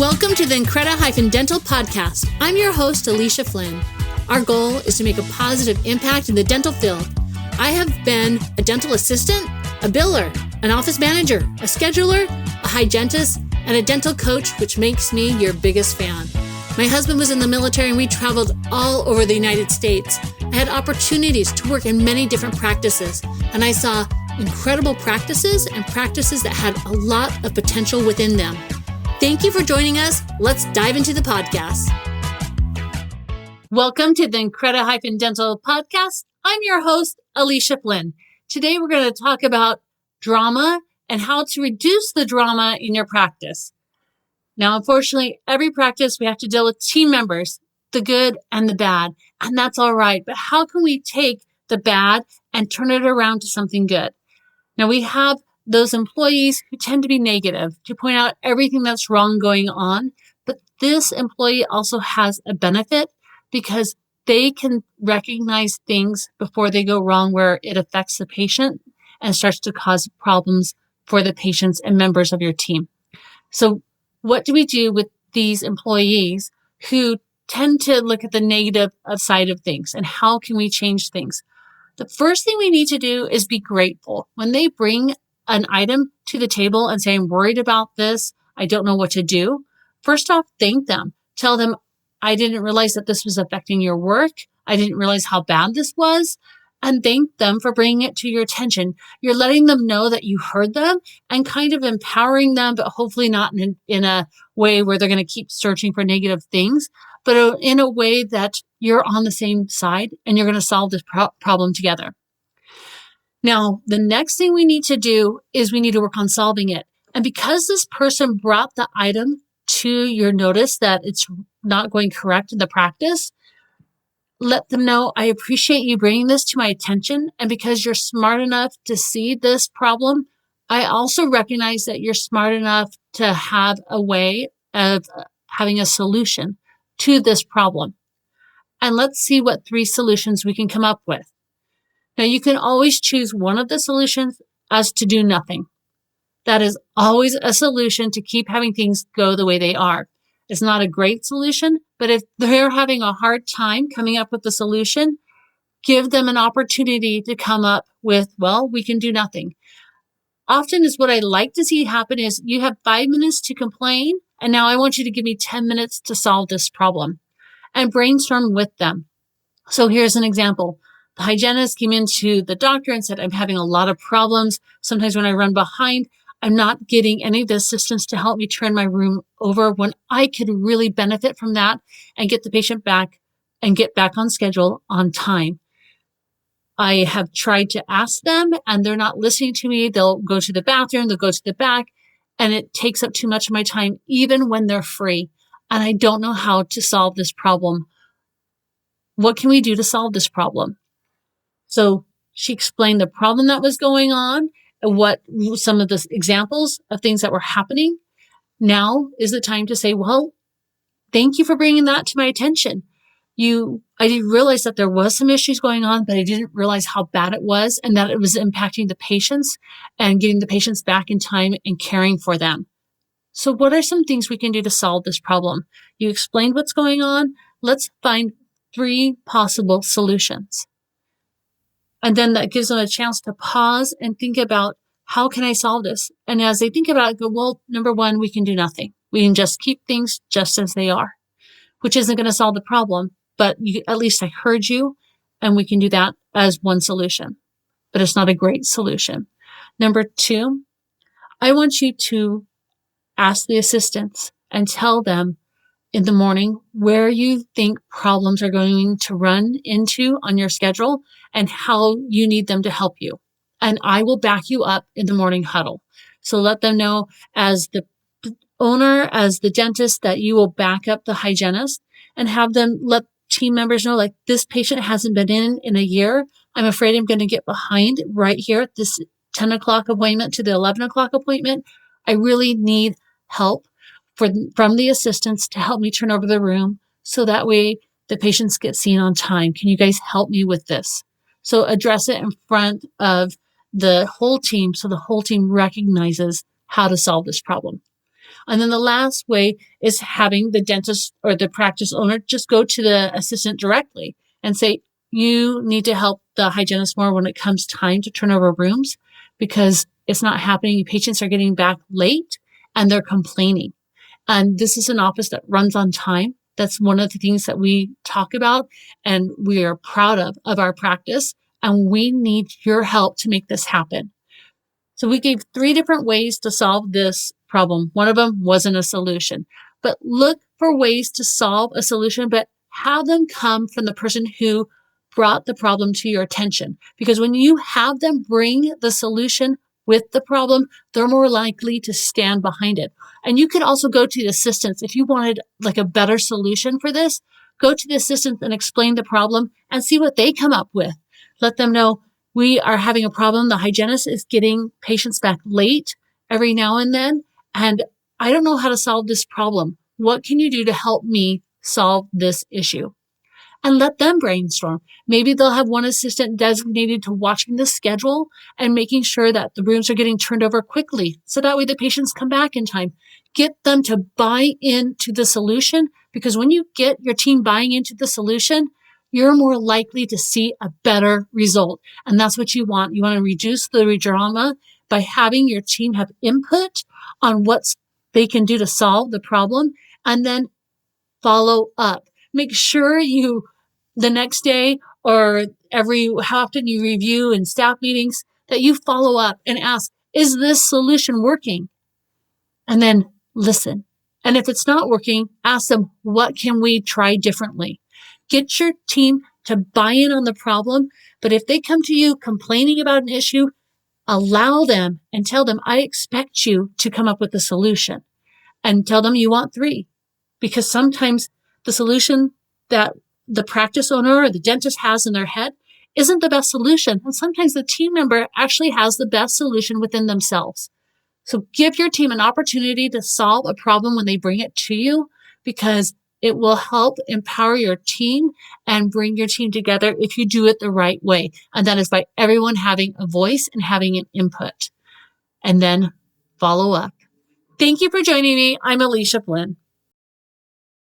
Welcome to the Increda-dental podcast. I'm your host, Alicia Flynn. Our goal is to make a positive impact in the dental field. I have been a dental assistant, a biller, an office manager, a scheduler, a hygienist, and a dental coach, which makes me your biggest fan. My husband was in the military and we traveled all over the United States. I had opportunities to work in many different practices, and I saw incredible practices and practices that had a lot of potential within them. Thank you for joining us. Let's dive into the podcast. Welcome to the Increda-dental podcast. I'm your host, Alicia Flynn. Today we're going to talk about drama and how to reduce the drama in your practice. Now, unfortunately, every practice we have to deal with team members, the good and the bad, and that's all right. But how can we take the bad and turn it around to something good? Now, we have those employees who tend to be negative, to point out everything that's wrong going on. But this employee also has a benefit because they can recognize things before they go wrong where it affects the patient and starts to cause problems for the patients and members of your team. So what do we do with these employees who tend to look at the negative side of things, and how can we change things? The first thing we need to do is be grateful. When they bring an item to the table and say, I'm worried about this, I don't know what to do. First off, thank them. Tell them, I didn't realize that this was affecting your work. I didn't realize how bad this was. And thank them for bringing it to your attention. You're letting them know that you heard them and kind of empowering them, but hopefully not in a way where they're going to keep searching for negative things, but in a way that you're on the same side and you're going to solve this problem together. Now, the next thing we need to do is we need to work on solving it. And because this person brought the item to your notice that it's not going correct in the practice, let them know, I appreciate you bringing this to my attention. And because you're smart enough to see this problem, I also recognize that you're smart enough to have a way of having a solution to this problem. And let's see what 3 solutions we can come up with. Now, you can always choose one of the solutions as to do nothing. That is always a solution to keep having things go the way they are. It's not a great solution, but if they're having a hard time coming up with the solution, give them an opportunity to come up with, well, we can do nothing. Often is what I like to see happen is you have 5 minutes to complain, and now I want you to give me 10 minutes to solve this problem and brainstorm with them. So here's an example. The hygienist came into the doctor and said, I'm having a lot of problems. Sometimes when I run behind, I'm not getting any of the assistance to help me turn my room over when I could really benefit from that and get the patient back and get back on schedule on time. I have tried to ask them and they're not listening to me. They'll go to the bathroom, they'll go to the back, and it takes up too much of my time, even when they're free. And I don't know how to solve this problem. What can we do to solve this problem? So she explained the problem that was going on and what some of the examples of things that were happening. Now is the time to say, well, thank you for bringing that to my attention. I didn't realize that there was some issues going on, but I didn't realize how bad it was and that it was impacting the patients and getting the patients back in time and caring for them. So what are some things we can do to solve this problem? You explained what's going on. Let's find 3 possible solutions. And then that gives them a chance to pause and think about, how can I solve this? And as they think about it, go, well, number 1, we can do nothing. We can just keep things just as they are, which isn't going to solve the problem. But at least I heard you, and we can do that as one solution. But it's not a great solution. Number 2, I want you to ask the assistants and tell them in the morning where you think problems are going to run into on your schedule and how you need them to help you. And I will back you up in the morning huddle. So let them know as the owner, as the dentist, that you will back up the hygienist and have them let team members know, like, this patient hasn't been in a year. I'm afraid I'm going to get behind right here at this 10 o'clock appointment to the 11 o'clock appointment. I really need help from the assistants to help me turn over the room so that way the patients get seen on time. Can you guys help me with this? So address it in front of the whole team so the whole team recognizes how to solve this problem. And then the last way is having the dentist or the practice owner just go to the assistant directly and say, you need to help the hygienist more when it comes time to turn over rooms because it's not happening. Patients are getting back late and they're complaining. And this is an office that runs on time. That's one of the things that we talk about and we are proud of our practice. And we need your help to make this happen. So we gave 3 different ways to solve this problem. One of them wasn't a solution, but look for ways to solve a solution, but have them come from the person who brought the problem to your attention. Because when you have them bring the solution with the problem, they're more likely to stand behind it. And you could also go to the assistants. If you wanted like a better solution for this, go to the assistants and explain the problem and see what they come up with. Let them know, we are having a problem. The hygienist is getting patients back late every now and then, and I don't know how to solve this problem. What can you do to help me solve this issue? And let them brainstorm. Maybe they'll have one assistant designated to watching the schedule and making sure that the rooms are getting turned over quickly. So that way the patients come back in time. Get them to buy into the solution, because when you get your team buying into the solution, you're more likely to see a better result. And that's what you want. You want to reduce the drama by having your team have input on what they can do to solve the problem, and then follow up. Make sure the next day or how often you review in staff meetings, that you follow up and ask, is this solution working? And then listen. And if it's not working, ask them, what can we try differently? Get your team to buy in on the problem. But if they come to you complaining about an issue, allow them and tell them, I expect you to come up with a solution, and tell them you want 3. Because sometimes the solution that the practice owner or the dentist has in their head isn't the best solution. And sometimes the team member actually has the best solution within themselves. So give your team an opportunity to solve a problem when they bring it to you, because it will help empower your team and bring your team together if you do it the right way. And that is by everyone having a voice and having an input. And then follow up. Thank you for joining me. I'm Alicia Flynn.